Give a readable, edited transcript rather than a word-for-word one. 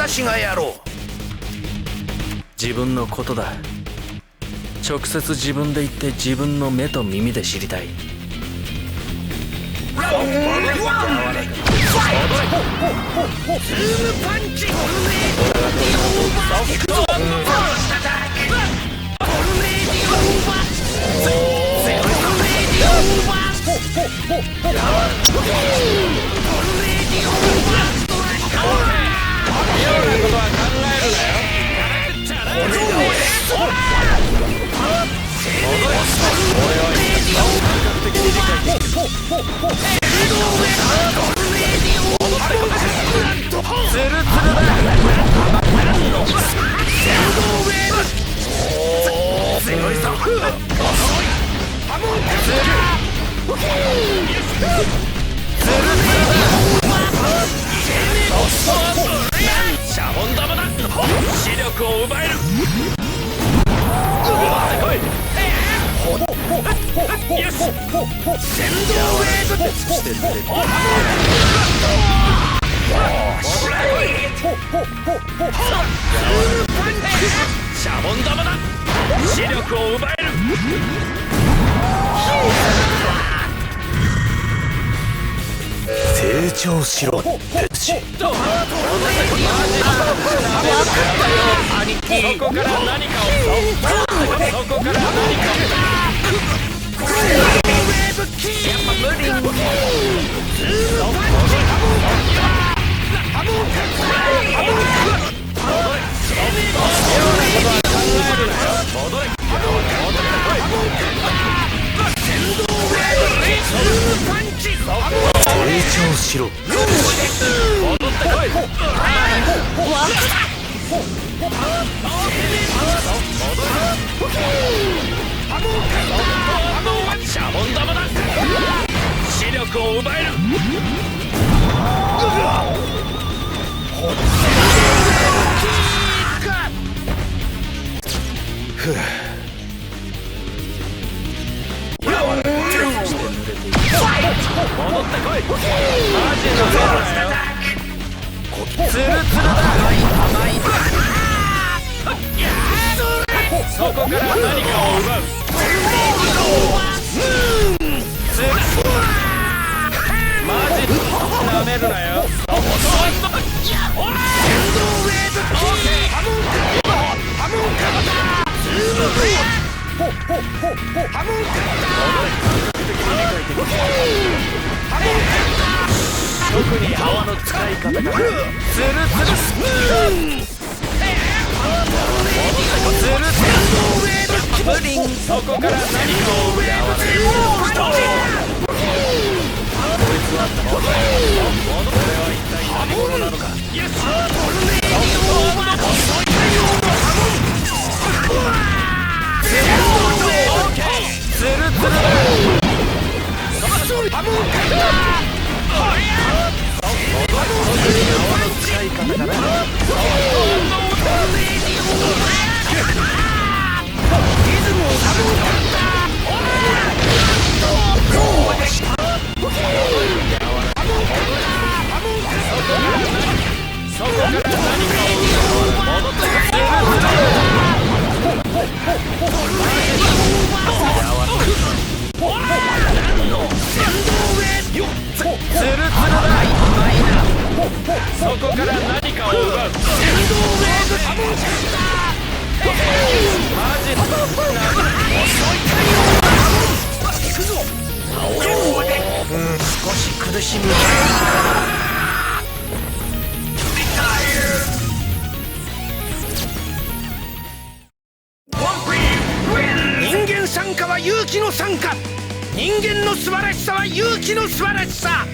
私がやろう。自分のことだ。直接自分で言って自分の目と耳で知りたい。ズームパンチ。シャボン玉だ。視力を奪える。よし、先導ウェーブ。シャボン玉だ。視力を奪える。成長しろ。そこから何かを。しろ。シャボン玉だ。視力を奪える。戻ってこい。マジのゾーンだよ。ツルツルだ。そこから何かを奪う。マジなめるなよ。特に泡の使い方がツルツル。プリン。そこから何かを奪う。そこから何かを奪う。少し苦しむ。人間参加は勇気の参加。人間の素晴らしさは勇気の素晴らしさ。